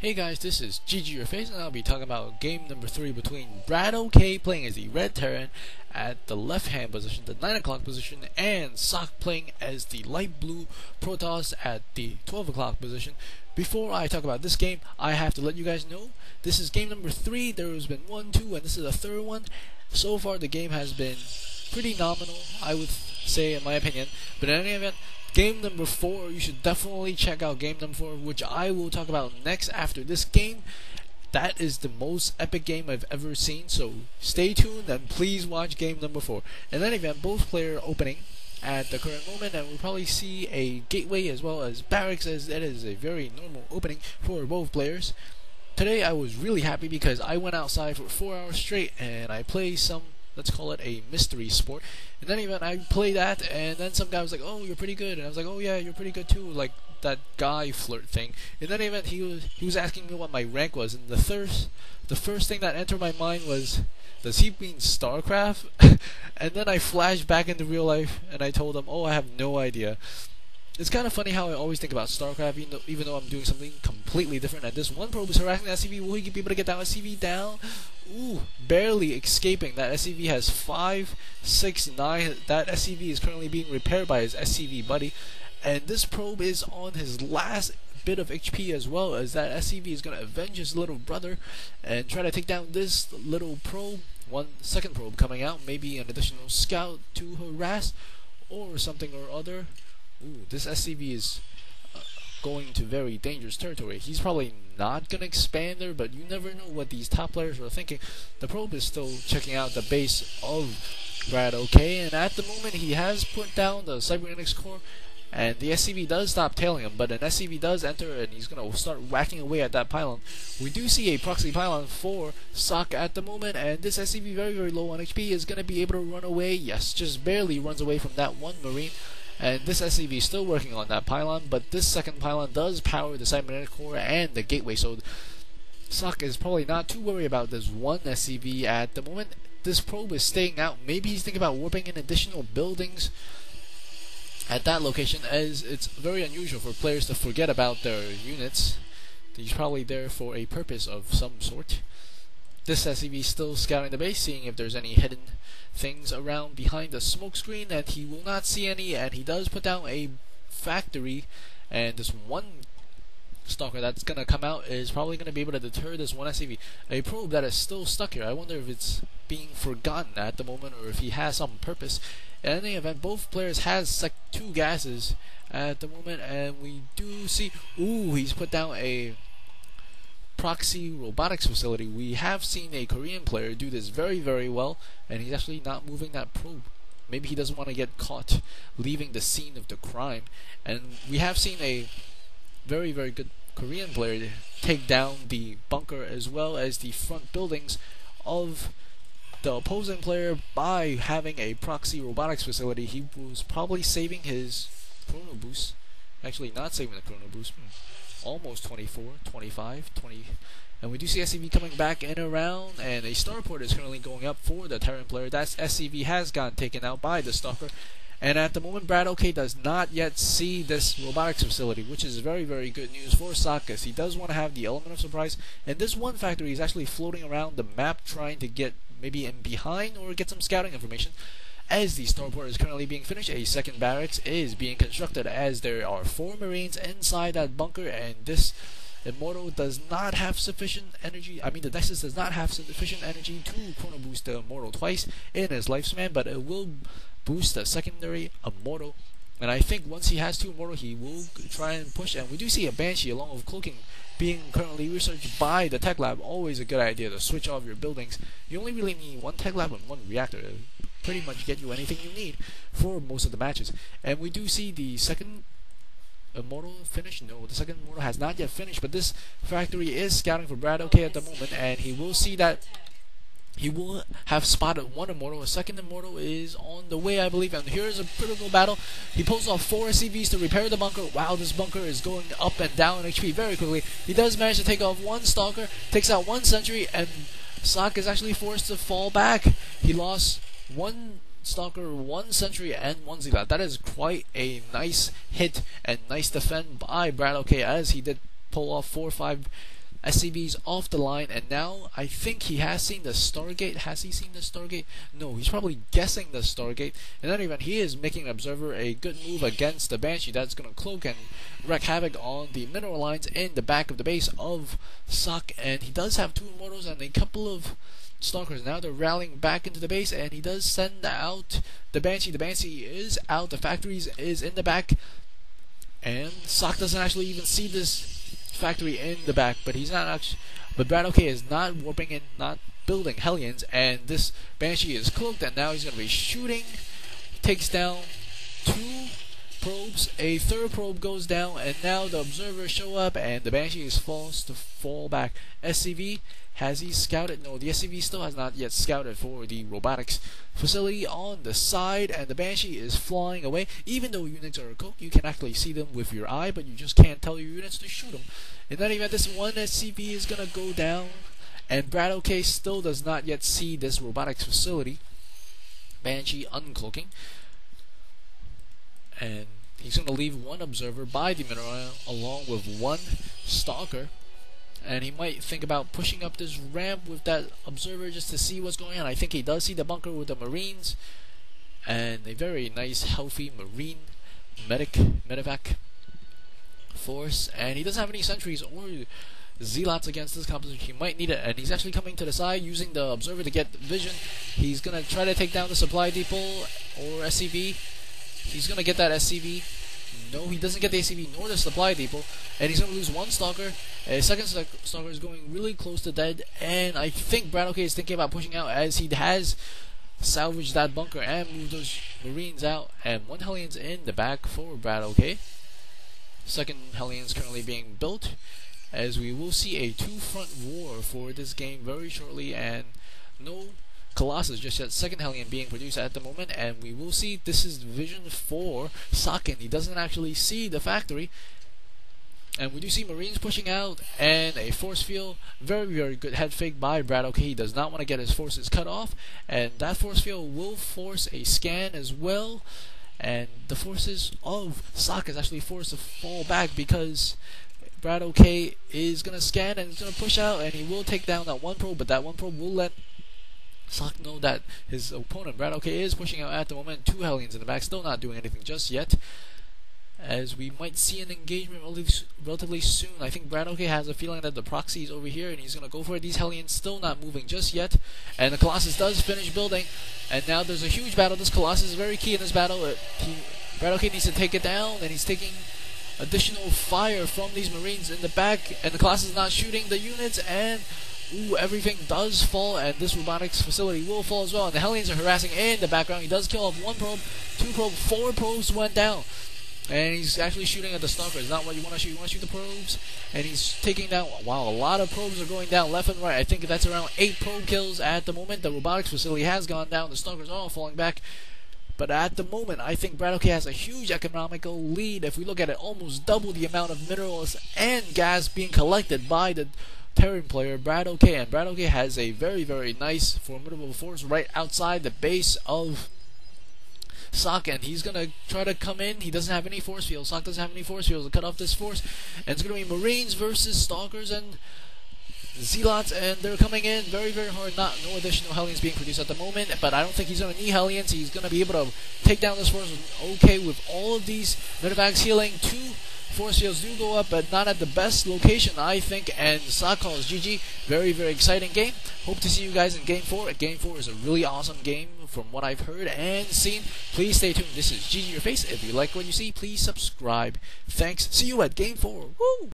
Hey guys, this is ggurface and I'll be talking about game number 3 between BratOk playing as the red Terran at the left hand position, the 9 o'clock position, and Socke playing as the light blue Protoss at the 12 o'clock position. Before I talk about this game, I have to let you guys know this is game number 3. There has been 1, 2, and this is the third one. So far the game has been pretty nominal, I would say, in my opinion, but in any event, game number 4, you should definitely check out game number 4, which I will talk about next after this game. That is the most epic game I've ever seen, so stay tuned and please watch game number 4. In any event, both player opening at the current moment, and we'll probably see a gateway as well as barracks, as that is a very normal opening for both players. Today I was really happy because I went outside for 4 hours straight and I played some, let's call it a mystery sport. In any event, I played that, and then some guy was like, "Oh, you're pretty good," and I was like, "Oh yeah, you're pretty good too," like that guy flirt thing. In any event, he was asking me what my rank was, and the first thing that entered my mind was, does he mean Starcraft? And then I flashed back into real life, and I told him, "Oh, I have no idea." It's kind of funny how I always think about Starcraft, even though I'm doing something completely different. And this one probe is harassing the SCV. Will he be able to get that SCV down? Ooh, barely escaping. That SCV has 5, 6, 9. That SCV is currently being repaired by his SCV buddy. And this probe is on his last bit of HP as well, as that SCV is going to avenge his little brother and try to take down this little probe. One second probe coming out, maybe an additional scout to harass or something or other. Ooh, this SCV is going to very dangerous territory. He's probably not going to expand there, but you never know what these top players are thinking. The probe is still checking out the base of BratOk, and at the moment he has put down the cybernetics core, and the SCV does stop tailing him, but an SCV does enter, and he's going to start whacking away at that pylon. We do see a proxy pylon for Socke at the moment, and this SCV, very, very low on HP, is going to be able to run away. Yes, just barely runs away from that one Marine. And this SCV is still working on that pylon, but this second pylon does power the cybernetic core and the gateway, so Socke is probably not too worried about this one SCV at the moment. This probe is staying out. Maybe he's thinking about warping in additional buildings at that location, as it's very unusual for players to forget about their units. He's probably there for a purpose of some sort. This SCV is still scouting the base, seeing if there's any hidden things around behind the smoke screen, and he will not see any, and he does put down a factory, and this one stalker that's going to come out is probably going to be able to deter this one SCV. A probe that is still stuck here. I wonder if it's being forgotten at the moment or if he has some purpose. In any event, both players has 2 gases at the moment, and we do see, ooh, he's put down a proxy robotics facility. We have seen a Korean player do this very, very well, and he's actually not moving that probe. Maybe he doesn't want to get caught leaving the scene of the crime. And we have seen a very, very good Korean player take down the bunker as well as the front buildings of the opposing player by having a proxy robotics facility. He was probably saving his chrono boost. Actually, not saving the chrono boost. Almost 24, 25, 20, and we do see SCV coming back in around, and a starport is currently going up for the Terran player. That SCV has gotten taken out by the stalker, and at the moment BratOk does not yet see this robotics facility, which is very, very good news for Socke, as he does want to have the element of surprise, and this one factory is actually floating around the map trying to get maybe in behind or get some scouting information. As the starport is currently being finished, a second barracks is being constructed, as there are 4 Marines inside that bunker, and this Immortal does not have sufficient energy. I mean, the Nexus does not have sufficient energy to chrono boost the Immortal twice in his lifespan, but it will boost the secondary Immortal. And I think once he has 2 Immortal, he will try and push. And we do see a Banshee along with cloaking being currently researched by the tech lab. Always a good idea to switch off your buildings. You only really need 1 tech lab and 1 reactor to pretty much get you anything you need for most of the matches. And we do see the second Immortal finish. No, the second Immortal has not yet finished, but this factory is scouting for BratOk at the moment, and he will see that he will have spotted 1 Immortal. A second Immortal is on the way, I believe, and here's a critical battle. He pulls off 4 SCVs to repair the bunker. Wow, this bunker is going up and down in HP very quickly. He does manage to take off 1 stalker, takes out 1 sentry, and Socke is actually forced to fall back. He lost 1 stalker, 1 sentry, and 1 zealot. That is quite a nice hit and nice defend by BratOk, as he did pull off 4 or 5 SCVs off the line, and now I think he has seen the Stargate. Has he seen the Stargate? No, he's probably guessing the Stargate. In any event, he is making Observer a good move against the Banshee. That's going to cloak and wreak havoc on the mineral lines in the back of the base of Socke, and he does have 2 Immortals and a couple of Stalkers. Now they're rallying back into the base, and he does send out the Banshee. The Banshee is out, the factories is in the back, and Socke doesn't actually even see this factory in the back, but he's not actually. But BratOk is not warping in, not building Hellions, and this Banshee is cloaked, and now he's going to be shooting. He takes down 2 probes, a 3rd probe goes down, and now the observers show up, and the Banshee is forced to fall back. SCV, has he scouted? No, the SCV still has not yet scouted for the robotics facility on the side, and the Banshee is flying away. Even though units are cloaked, you can actually see them with your eye, but you just can't tell your units to shoot them. In that event, this one SCV is going to go down, and BratOk still does not yet see this robotics facility. Banshee uncloaking, and he's going to leave 1 observer by the mineral along with 1 stalker, and he might think about pushing up this ramp with that observer just to see what's going on. I think he does see the bunker with the Marines and a very nice healthy Marine medevac force, and he doesn't have any sentries or zealots against this composition. He might need it, and he's actually coming to the side using the observer to get vision. He's going to try to take down the supply depot or SCV. He's going to get that SCV. No, he doesn't get the SCV nor the supply depot, and he's going to lose 1 stalker. A 2nd stalker is going really close to dead, and I think BratOk is thinking about pushing out as he has salvaged that bunker and moved those Marines out, and 1 Hellion's in the back for BratOk. 2nd Hellion's currently being built, as we will see a 2-front war for this game very shortly, and no Colossus just yet. 2nd Hellion being produced at the moment, and we will see this is vision for Socke. He doesn't actually see the factory, and we do see Marines pushing out and a force field. Very good head fake by BratOk. He does not want to get his forces cut off, and that force field will force a scan as well, and the forces of Socke is actually forced to fall back because BratOk is going to scan and is going to push out, and he will take down that 1 probe, but that 1 probe will let Socke know that his opponent BratOk is pushing out at the moment. 2 Hellions in the back, still not doing anything just yet, as we might see an engagement relatively soon. I think BratOk has a feeling that the proxy is over here, and he's going to go for it. These Hellions still not moving just yet, and the Colossus does finish building, and now there's a huge battle. This Colossus is very key in this battle. BratOk needs to take it down, and he's taking additional fire from these Marines in the back, and the Colossus is not shooting the units, and everything does fall, and this robotics facility will fall as well, and the Hellions are harassing in the background. He does kill off 1 probe, 2 probe, 4 probes went down, and he's actually shooting at the stalker. It's not what you want to shoot. You want to shoot the probes, and he's taking down, wow, a lot of probes are going down left and right. I think that's around 8 probe kills at the moment. The robotics facility has gone down. The stalkers are all falling back, but at the moment I think BratOk has a huge economical lead. If we look at it, almost double the amount of minerals and gas being collected by the Terran player BratOk, and BratOk has a very nice formidable force right outside the base of Socke, and he's gonna try to come in. He doesn't have any force fields. Socke doesn't have any force fields to cut off this force, and it's gonna be Marines versus Stalkers and Zealots, and they're coming in very hard. No additional Hellions being produced at the moment, but I don't think he's gonna need Hellions. He's gonna be able to take down this force okay with all of these medevacs healing. 2 force fields do go up, but not at the best location, I think, and Socke calls GG. Very exciting game. Hope to see you guys in Game 4. Game 4 is a really awesome game from what I've heard and seen. Please stay tuned. This is ggurface. If you like what you see, please subscribe. Thanks. See you at Game 4. Woo!